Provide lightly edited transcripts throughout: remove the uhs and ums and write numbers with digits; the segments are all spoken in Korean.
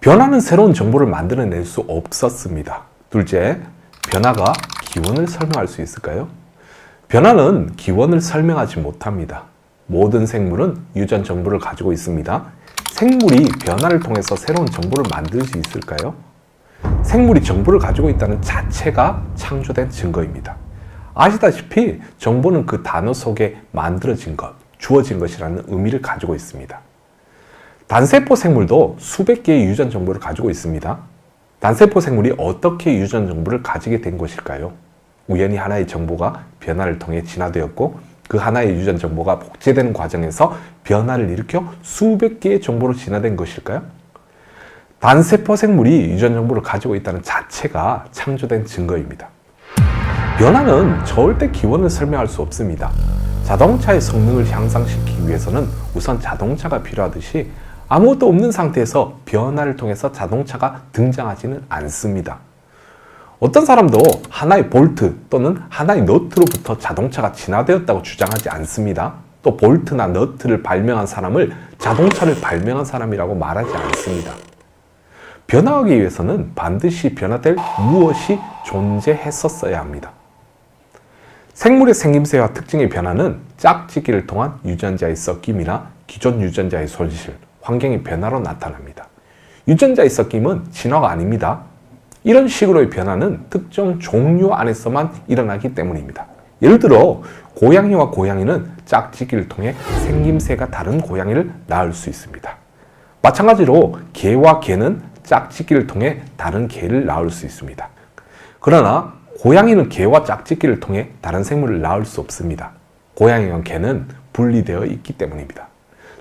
변화는 새로운 정보를 만들어낼 수 없었습니다. 둘째, 변화가 기원을 설명할 수 있을까요? 변화는 기원을 설명하지 못합니다. 모든 생물은 유전 정보를 가지고 있습니다. 생물이 변화를 통해서 새로운 정보를 만들 수 있을까요? 생물이 정보를 가지고 있다는 자체가 창조된 증거입니다. 아시다시피 정보는 그 단어 속에 만들어진 것, 주어진 것이라는 의미를 가지고 있습니다. 단세포 생물도 수백 개의 유전 정보를 가지고 있습니다. 단세포 생물이 어떻게 유전 정보를 가지게 된 것일까요? 우연히 하나의 정보가 변화를 통해 진화되었고 그 하나의 유전 정보가 복제되는 과정에서 변화를 일으켜 수백 개의 정보로 진화된 것일까요? 단세포 생물이 유전 정보를 가지고 있다는 자체가 창조된 증거입니다. 변화는 절대 기원을 설명할 수 없습니다. 자동차의 성능을 향상시키기 위해서는 우선 자동차가 필요하듯이 아무것도 없는 상태에서 변화를 통해서 자동차가 등장하지는 않습니다. 어떤 사람도 하나의 볼트 또는 하나의 너트로부터 자동차가 진화되었다고 주장하지 않습니다. 또 볼트나 너트를 발명한 사람을 자동차를 발명한 사람이라고 말하지 않습니다. 변화하기 위해서는 반드시 변화될 무엇이 존재했었어야 합니다. 생물의 생김새와 특징의 변화는 짝짓기를 통한 유전자의 섞임이나 기존 유전자의 손실, 환경의 변화로 나타납니다. 유전자의 섞임은 진화가 아닙니다. 이런 식으로의 변화는 특정 종류 안에서만 일어나기 때문입니다. 예를 들어 고양이와 고양이는 짝짓기를 통해 생김새가 다른 고양이를 낳을 수 있습니다. 마찬가지로 개와 개는 짝짓기를 통해 다른 개를 낳을 수 있습니다. 그러나 고양이는 개와 짝짓기를 통해 다른 생물을 낳을 수 없습니다. 고양이와 개는 분리되어 있기 때문입니다.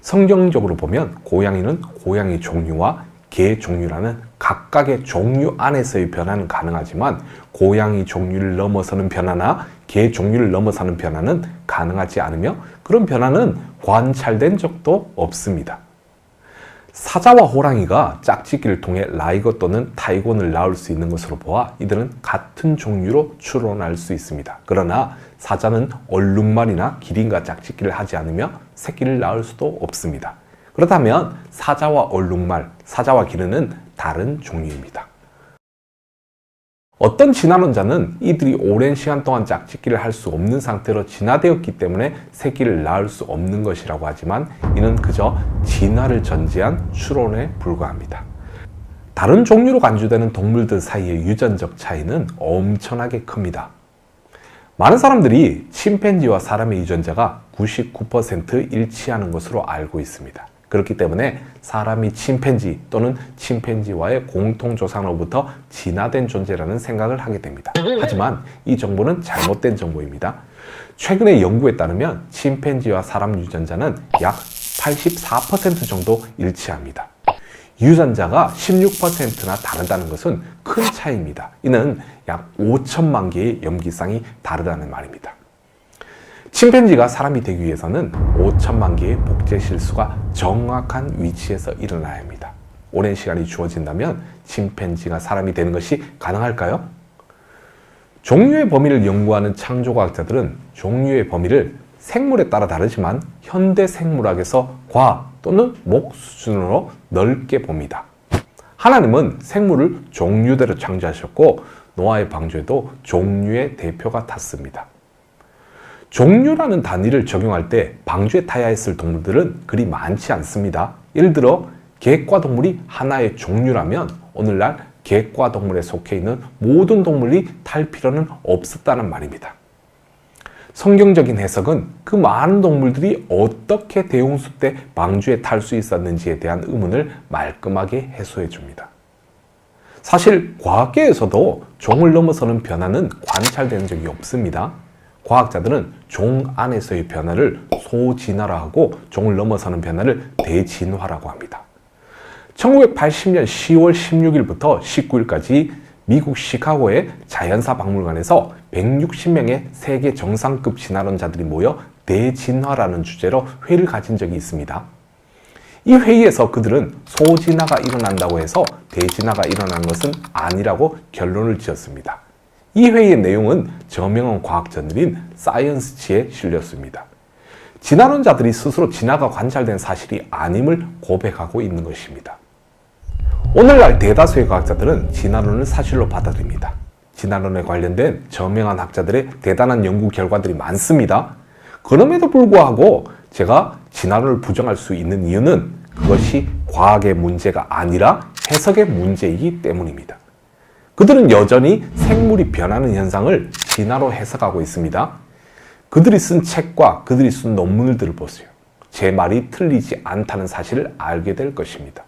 성경적으로 보면 고양이는 고양이 종류와 개 종류라는 각각의 종류 안에서의 변화는 가능하지만 고양이 종류를 넘어서는 변화나 개 종류를 넘어서는 변화는 가능하지 않으며 그런 변화는 관찰된 적도 없습니다. 사자와 호랑이가 짝짓기를 통해 라이거 또는 타이곤을 낳을 수 있는 것으로 보아 이들은 같은 종류로 추론할 수 있습니다. 그러나 사자는 얼룩말이나 기린과 짝짓기를 하지 않으며 새끼를 낳을 수도 없습니다. 그렇다면 사자와 얼룩말, 사자와 기린은 다른 종류입니다. 어떤 진화론자는 이들이 오랜 시간 동안 짝짓기를 할 수 없는 상태로 진화되었기 때문에 새끼를 낳을 수 없는 것이라고 하지만 이는 그저 진화를 전제한 추론에 불과합니다. 다른 종류로 간주되는 동물들 사이의 유전적 차이는 엄청나게 큽니다. 많은 사람들이 침팬지와 사람의 유전자가 99% 일치하는 것으로 알고 있습니다. 그렇기 때문에 사람이 침팬지 또는 침팬지와의 공통조상으로부터 진화된 존재라는 생각을 하게 됩니다. 하지만 이 정보는 잘못된 정보입니다. 최근의 연구에 따르면 침팬지와 사람 유전자는 약 84% 정도 일치합니다. 유전자가 16%나 다르다는 것은 큰 차이입니다. 이는 약 5천만 개의 염기쌍이 다르다는 말입니다. 침팬지가 사람이 되기 위해서는 5천만 개의 복제 실수가 정확한 위치에서 일어나야 합니다. 오랜 시간이 주어진다면 침팬지가 사람이 되는 것이 가능할까요? 종류의 범위를 연구하는 창조과학자들은 종류의 범위를 생물에 따라 다르지만 현대 생물학에서 과 또는 목 수준으로 넓게 봅니다. 하나님은 생물을 종류대로 창조하셨고 노아의 방주에도 종류의 대표가 탔습니다. 종류라는 단위를 적용할 때 방주에 타야 했을 동물들은 그리 많지 않습니다. 예를 들어 객과 동물이 하나의 종류라면 오늘날 객과 동물에 속해 있는 모든 동물이 탈 필요는 없었다는 말입니다. 성경적인 해석은 그 많은 동물들이 어떻게 대홍수 때 방주에 탈 수 있었는지에 대한 의문을 말끔하게 해소해 줍니다. 사실 과학계에서도 종을 넘어서는 변화는 관찰된 적이 없습니다. 과학자들은 종 안에서의 변화를 소진화라 하고 종을 넘어서는 변화를 대진화라고 합니다. 1980년 10월 16일부터 19일까지 미국 시카고의 자연사 박물관에서 160명의 세계 정상급 진화론자들이 모여 대진화라는 주제로 회의를 가진 적이 있습니다. 이 회의에서 그들은 소진화가 일어난다고 해서 대진화가 일어난 것은 아니라고 결론을 지었습니다. 이 회의의 내용은 저명한 과학저널인 사이언스지에 실렸습니다. 진화론자들이 스스로 진화가 관찰된 사실이 아님을 고백하고 있는 것입니다. 오늘날 대다수의 과학자들은 진화론을 사실로 받아들입니다. 진화론에 관련된 저명한 학자들의 대단한 연구 결과들이 많습니다. 그럼에도 불구하고 제가 진화론을 부정할 수 있는 이유는 그것이 과학의 문제가 아니라 해석의 문제이기 때문입니다. 그들은 여전히 생물이 변하는 현상을 진화로 해석하고 있습니다. 그들이 쓴 책과 그들이 쓴 논문들을 보세요. 제 말이 틀리지 않다는 사실을 알게 될 것입니다.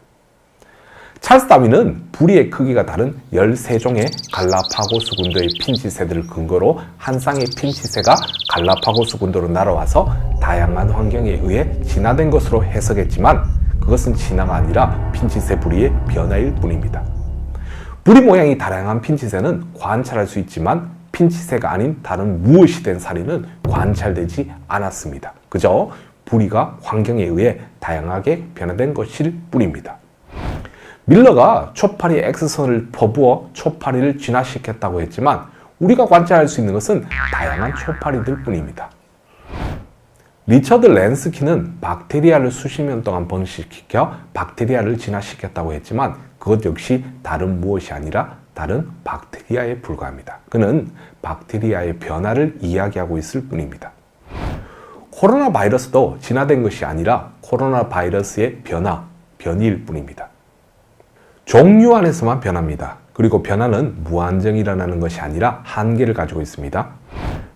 찰스 다윈은 부리의 크기가 다른 13종의 갈라파고스 군도의 핀치새들을 근거로 한 쌍의 핀치새가 갈라파고스 군도로 날아와서 다양한 환경에 의해 진화된 것으로 해석했지만 그것은 진화가 아니라 핀치새 부리의 변화일 뿐입니다. 부리 모양이 다양한 핀치새는 관찰할 수 있지만 핀치새가 아닌 다른 무엇이 된 사례는 관찰되지 않았습니다. 그저 부리가 환경에 의해 다양하게 변화된 것일 뿐입니다. 밀러가 초파리에 X선을 퍼부어 초파리를 진화시켰다고 했지만 우리가 관찰할 수 있는 것은 다양한 초파리들 뿐입니다. 리처드 랜스키는 박테리아를 수십 년 동안 번식시켜 박테리아를 진화시켰다고 했지만 그것 역시 다른 무엇이 아니라 다른 박테리아에 불과합니다. 그는 박테리아의 변화를 이야기하고 있을 뿐입니다. 코로나 바이러스도 진화된 것이 아니라 코로나 바이러스의 변이일 뿐입니다. 종류 안에서만 변합니다. 그리고 변화는 무한정 일어나는 것이 아니라 한계를 가지고 있습니다.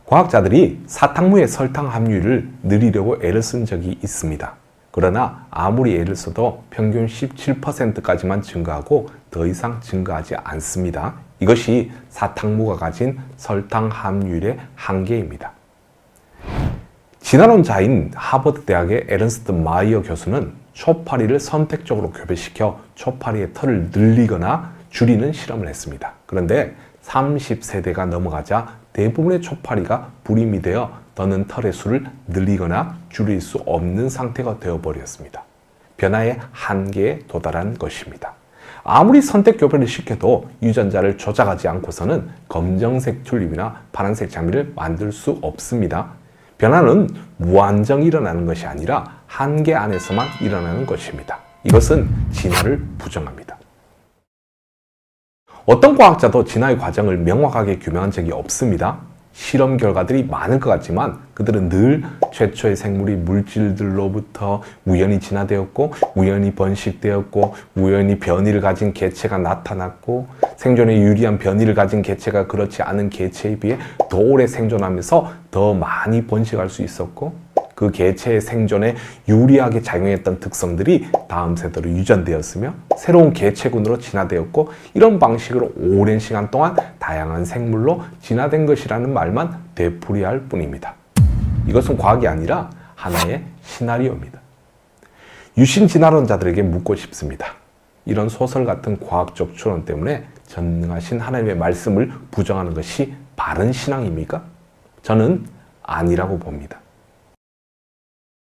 과학자들이 사탕무의 설탕 함유를 늘리려고 애를 쓴 적이 있습니다. 그러나 아무리 애를 써도 평균 17%까지만 증가하고 더 이상 증가하지 않습니다. 이것이 사탕무가 가진 설탕 함유율의 한계입니다. 진화론자인 하버드 대학의 에른스트 마이어 교수는 초파리를 선택적으로 교배시켜 초파리의 털을 늘리거나 줄이는 실험을 했습니다. 그런데 30세대가 넘어가자 대부분의 초파리가 불임이 되어 더는 털의 수를 늘리거나 줄일 수 없는 상태가 되어버렸습니다. 변화의 한계에 도달한 것입니다. 아무리 선택 교배를 시켜도 유전자를 조작하지 않고서는 검정색 튤립이나 파란색 장미를 만들 수 없습니다. 변화는 무한정 일어나는 것이 아니라 한계 안에서만 일어나는 것입니다. 이것은 진화를 부정합니다. 어떤 과학자도 진화의 과정을 명확하게 규명한 적이 없습니다. 실험 결과들이 많을 것 같지만 그들은 늘 최초의 생물이 물질들로부터 우연히 진화되었고 우연히 번식되었고 우연히 변이를 가진 개체가 나타났고 생존에 유리한 변이를 가진 개체가 그렇지 않은 개체에 비해 더 오래 생존하면서 더 많이 번식할 수 있었고 그 개체의 생존에 유리하게 작용했던 특성들이 다음 세대로 유전되었으며 새로운 개체군으로 진화되었고 이런 방식으로 오랜 시간 동안 다양한 생물로 진화된 것이라는 말만 되풀이할 뿐입니다. 이것은 과학이 아니라 하나의 시나리오입니다. 유신 진화론자들에게 묻고 싶습니다. 이런 소설 같은 과학적 추론 때문에 전능하신 하나님의 말씀을 부정하는 것이 바른 신앙입니까? 저는 아니라고 봅니다.